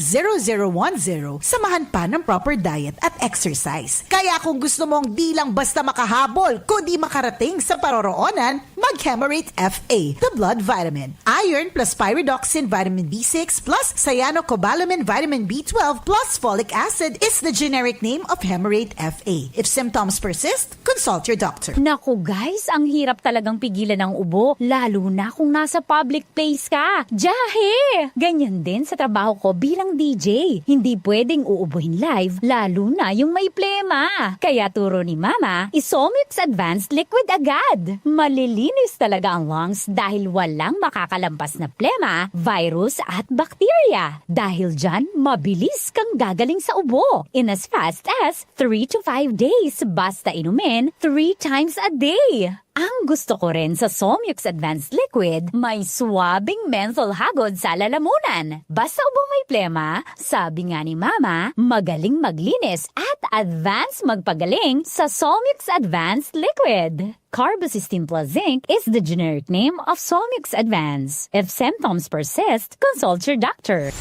Samahan pa ng proper diet at exercise. Kaya kung gusto mong di lang basta makahabol, kundi makarating sa paroroonan, mag-Hemarate FA, the blood vitamin. Iron plus pyridoxine vitamin B6 plus cyanocobalamin vitamin B12 plus folic acid is the generic name of Hemarate FA. If symptoms persist, consult your doctor. Naku guys, ang hirap talagang pigilan ng ubo, lalo na kung nasa public place ka. Jahe! Ganyan din sa trabaho ko bilang DJ. Hindi pwedeng uubuhin live, lalo na yung may plema. Kaya turo ni Mama, Isomix Advanced Liquid agad. Malilinis talaga ang lungs dahil walang makakalampas na plema, virus at bakterya. Dahil dyan, mabilis kang gagaling sa ubo in as fast as 3 to 5 days. Basta inumin 3 times a day. Ang gusto ko rin sa Somyux Advanced Liquid, may swabing menthol hagod sa lalamunan. Basta ubo may plema, sabi nga ni Mama, magaling maglinis at advance magpagaling sa Somyux Advanced Liquid. Carbocystin plus zinc is the generic name of Somyux Advance. If symptoms persist, consult your doctor.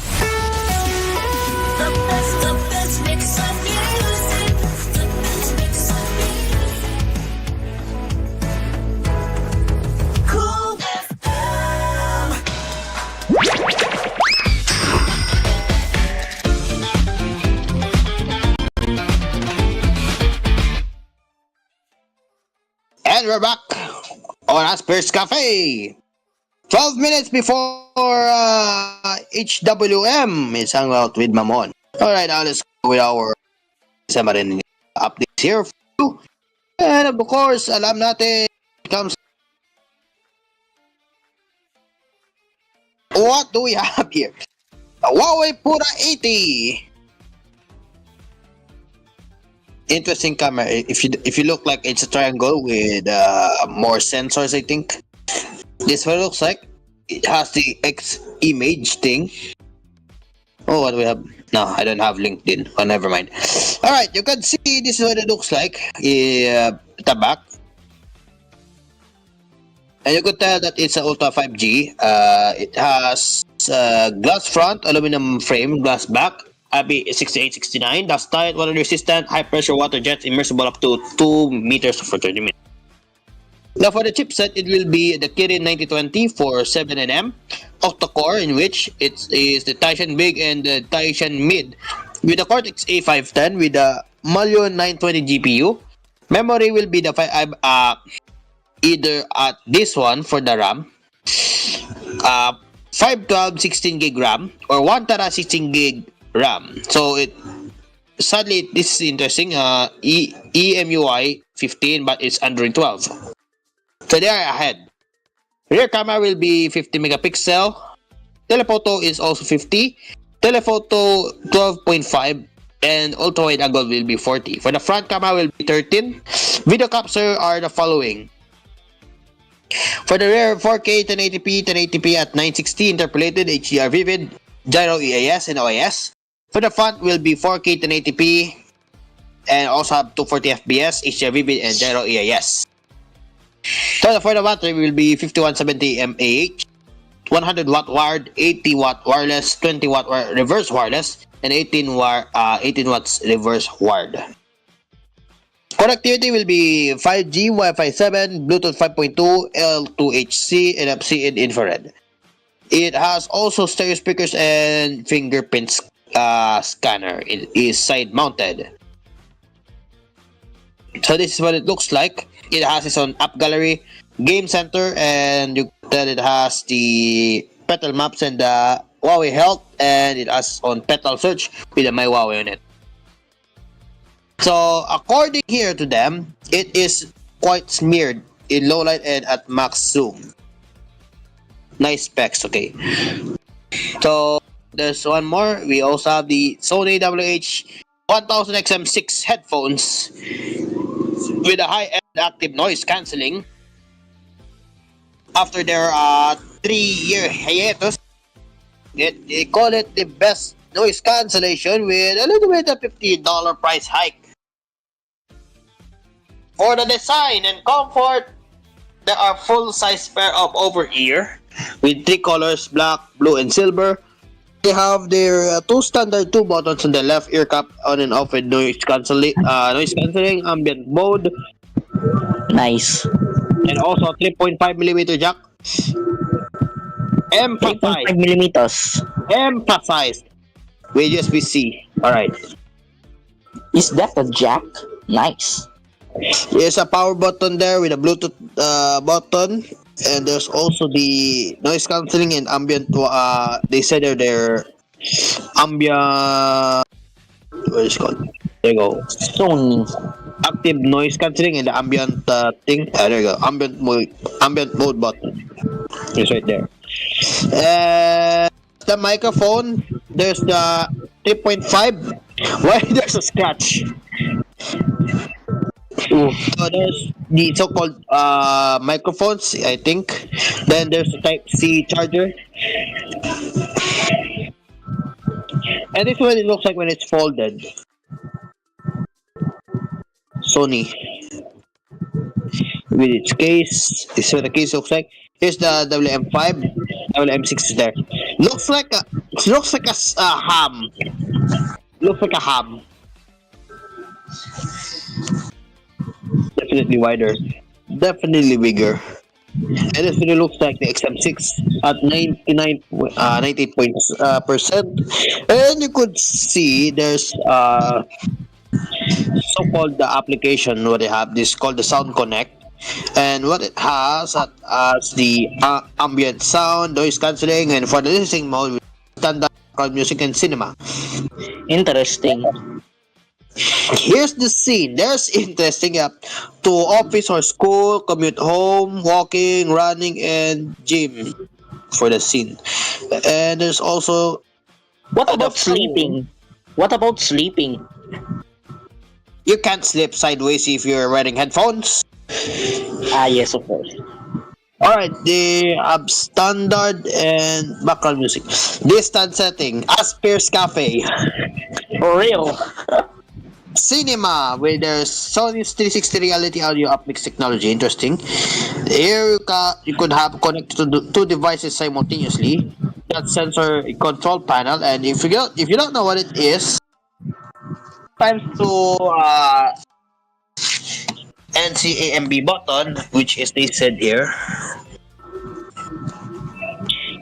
The best mix of music. The best mix of music. Cool FM. And we're back on Asphere's Cafe. 12 minutes before HWM is hung out with Mamon. Alright, now let's go with our Samarin updates here for you. And of course, alam natin, it comes. What do we have here? A Huawei Pura 80. Interesting camera. If you look like it's a triangle with more sensors, I think. This one looks like it has the X image thing. Oh, what do we have? No, I don't have LinkedIn. Oh, never mind. All right, you can see this is what it looks like. The back. And you could tell that it's an Ultra 5G. It has glass front, aluminum frame, glass back, IP6869, dust tight, water resistant, high pressure water jets, immersible up to 2 meters for 30 minutes. Now for the chipset, it will be the Kirin 9020 for 7nm, octa-core, in which it is the Titan Big and the Titan Mid with the Cortex A510 with the Malion 920 GPU. Memory will be the either at this one for the RAM, 512 16 gig RAM or 1 tera 16 gig RAM. So sadly this is interesting. EMUI 15, but it's Android 12. So they are ahead. Rear camera will be 50 megapixel. Telephoto is also 50. Telephoto 12.5 and ultra wide angle will be 40. For the front camera will be 13. Video capture are the following. For the rear, 4K 1080p at 960 interpolated HDR vivid, gyro EAS and OIS. For the front will be 4K 1080p and also have 240 FPS, HDR vivid and gyro EAS. So for the battery will be 5170 mAh, 100 watt wired, 80 watt wireless, 20 watt reverse wireless, and 18 watts reverse wired. Connectivity will be 5G, Wi-Fi 7, Bluetooth 5.2, L2HC, NFC, and infrared. It has also stereo speakers and fingerprint scanner. It is side mounted. So this is what it looks like. It has its own app gallery, game center, and you can tell it has the petal maps and the Huawei Health, and it has on petal search with the My Huawei on it. So according here to them, it is quite smeared in low light and at max zoom. Nice specs, okay. So there's one more. We also have the Sony WH-1000XM6 headphones with a high-end active noise cancelling. After their 3-year hiatus, they call it the best noise cancellation with a little bit of $50 price hike. For the design and comfort, there are full-size pair of over-ear with 3 colors, black, blue, and silver. They have their 2 standard 2 buttons on the left ear cup, on and off with noise cancelling, ambient mode. Nice. And also 3.5mm jack. Emphasize. 3.5mm. Emphasize. With USB-C. Alright. Is that a jack? Nice. There's a power button there with a Bluetooth button. And there's also the noise cancelling and ambient. They said they're ambient. What is it called? There you go. Sony. Active noise cancelling and the ambient thing. There you go. Ambient mode button. It's right there. And the microphone. There's the 3.5. Why there's a scratch? So there's the so-called microphones, I think. Then there's the Type-C charger. And this is what it looks like when it's folded. Sony. With its case. This is what the case looks like. Here's the WM5. WM6 is there. Looks like a ham. Looks like a ham. Definitely wider, definitely bigger, and this really looks like the XM6 at 98%. And you could see there's so-called the application what they have. This called the Sound Connect, and what it has as the ambient sound, noise cancelling, and for the listening mode, standard music and cinema. Interesting. Here's the scene. There's interesting to office or school, commute home, walking, running, and gym for the scene. And there's also what about sleeping? What about sleeping? You can't sleep sideways if you're wearing headphones. Yes, of course. Alright, they have standard and background music. Distance setting, Asphere's Cafe. For real. Cinema with their Sony's 360 reality audio upmix technology. Interesting. Here you could have connected to two devices simultaneously. That sensor control panel, and if you don't know what it is, time to NCAMB button, which is listed here.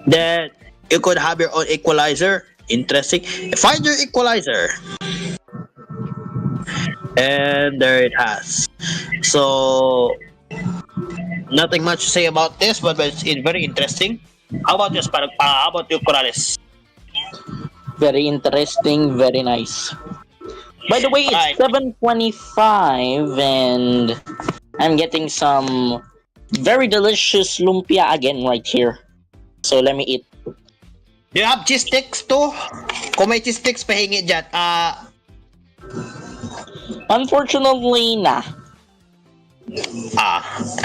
Then you could have your own equalizer. Interesting. Find your equalizer. And there it has. So nothing much to say about this, but it's very interesting. How about you, how about you, Corrales? Very interesting, very nice. By the way, it's Alright. 7:25 and I'm getting some very delicious lumpia again right here. So let me eat. Do you have cheese sticks too? Kung may cheese sticks, pahingi dyan. Unfortunately, nah.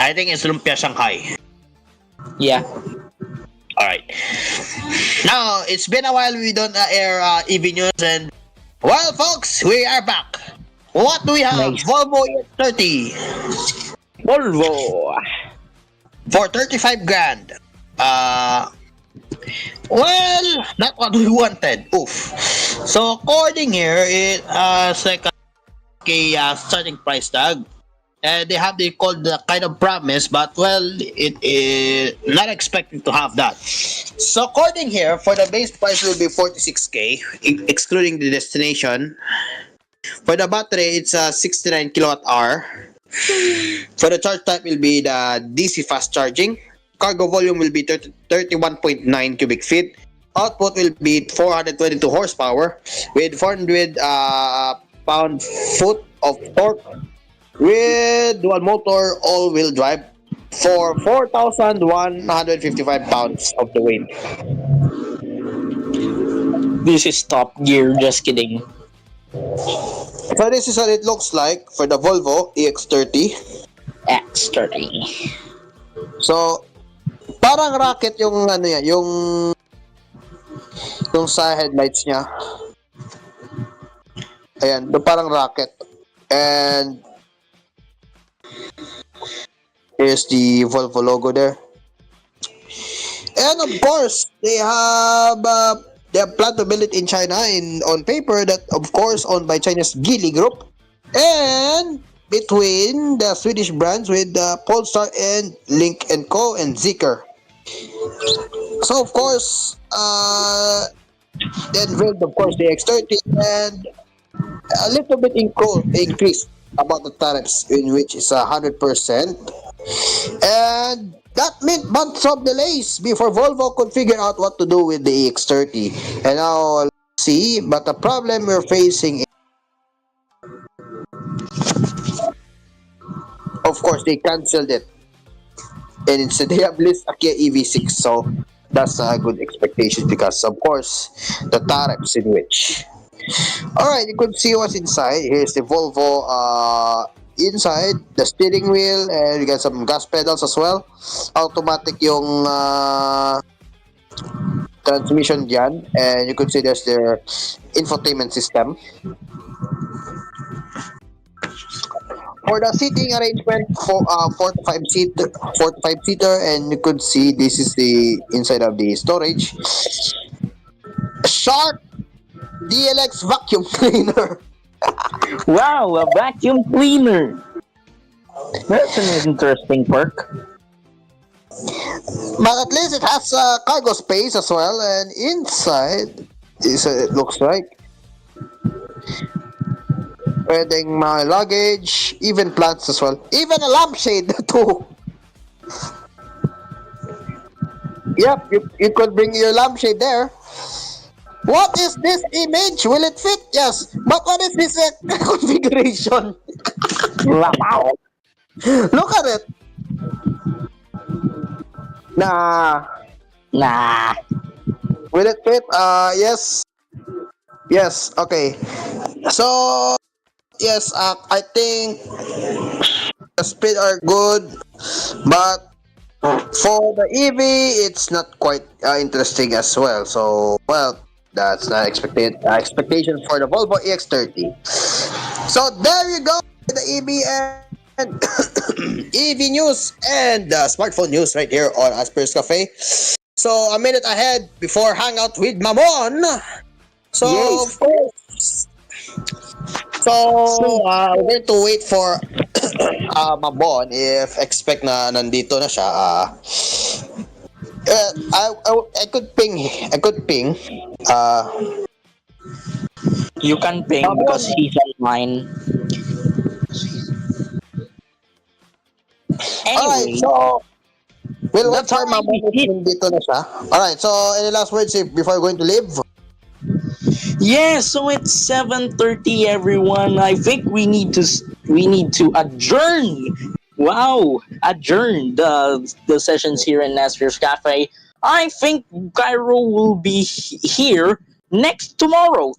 I think it's lumpia Shanghai. Yeah. Alright. Now, it's been a while we don't air EV news, and well, folks, we are back. What do we have? Nice. Volvo E30. Volvo. For 35 grand. Well, not what we wanted. Oof. So, according here, it like a starting price tag. And they have the kind of promise, but well, it is not expecting to have that. So according here, for the base price will be 46k, excluding the destination. For the battery, it's a 69 kilowatt hour. For the charge type will be the DC fast charging. Cargo volume will be 31.9 cubic feet. Output will be 422 horsepower with 400 pound-foot of torque. With dual motor all-wheel drive for 4,155 pounds of the weight. This is top gear, just kidding. So this is what it looks like for the Volvo EX30. X30. So parang rocket yung ano yan, yung sa headlights niya. Ayan, parang rocket. And here's the Volvo logo there. And of course, they have planned to build it in China on paper that of course owned by China's Geely Group, and between the Swedish brands with Polestar and Link & Co. and Zeekr. So of course, then build of course the X30 and a little bit increased about the tariffs, in which is 100%, and that meant months of delays before Volvo could figure out what to do with the EX30. And now let's see, but the problem we're facing is, of course, they cancelled it, and instead they have listed a Kia EV6, so that's a good expectation because of course the tariffs in which. Alright, you could see what's inside. Here's the Volvo inside, the steering wheel, and you got some gas pedals as well. Automatic yung transmission dyan, and you could see there's their infotainment system. For the seating arrangement, for 4 to 5 seater, and you could see this is the inside of the storage. Sharp DLX vacuum cleaner. Wow, a vacuum cleaner. That's an interesting perk. But at least it has cargo space as well, and inside is it looks like pwedeng mga luggage, even plants as well, even a lampshade too. Yep, you could bring your lampshade there. What is this image? Will it fit? Yes. But what is this configuration? Wow. Look at it. Nah. Will it fit? Yes. Yes. Okay. So, yes. I think the speed are good, but For the EV, it's not quite interesting as well. So, well, that's not expectation for the Volvo EX30. So there you go, the EV and EV news and smartphone news right here on Asphere's Cafe. So a minute ahead before hangout with Mamon. So Yes. of course, we're going to wait for Mamon if expect na nandito na siya. I could ping. You can ping because he's online. Alright, Anyway, so we'll wait the for time Mamon if nandito na siya. Alright, so any last words before going to leave? yeah, so it's 7:30, everyone. I think we need to adjourn. Wow, adjourn the sessions here in Asphere's Cafe. I think Cairo will be here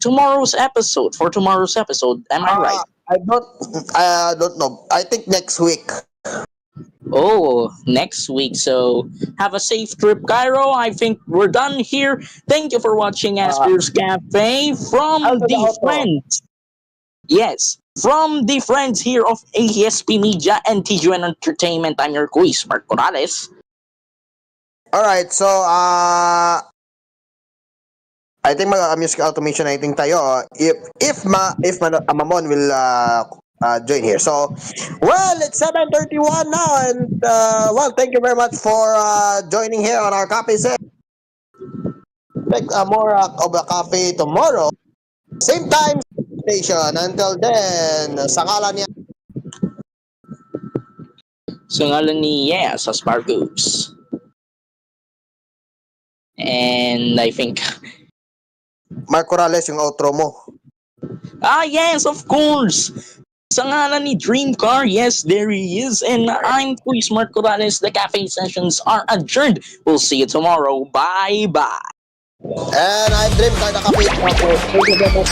tomorrow's episode. Am I right? I don't know. I think next week. Oh, next week. So have a safe trip, Cairo. I think we're done here. Thank you for watching Asphere's Cafe from I'll do the the outro. friends. Yes, from the friends here of ASP Media and TGN Entertainment. I'm your quiz, Mark Morales. Alright, so I think music automation I think tayo if Mamon will join here. So well, it's 7:31 now and well, thank you very much for joining here on our coffee set. Expect more of a coffee tomorrow. Same time station. Until then, sa ngalan niya So ngalan ni Aspargos. And I think Mark Morales yung outro mo. yes, of course. Sa ngalan ni Dream Car, yes, there he is. And I'm Quiz Mark Morales. The cafe sessions are adjourned. We'll see you tomorrow. Bye-bye. And I'm Dream Car Nakapit. Thank you very much.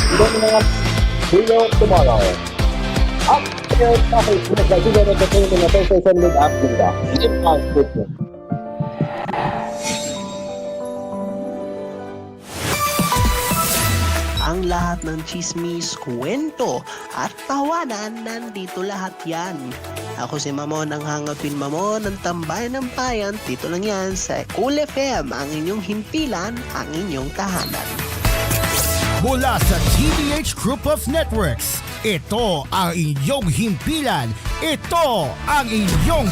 See you tomorrow. Up here, Cafe Smith, by TVH Entertainment Association with Africa. Dream Car Smith. Ang lahat ng chismis, kwento at tawanan, nandito lahat yan. Ako si Mamon, ang hangout with Mamon, ang tambayan ng bayan. Dito lang yan sa Cool FM, ang inyong himpilan, ang inyong tahanan. Mula sa TVH Group of Networks, ito ang inyong himpilan, ito ang inyong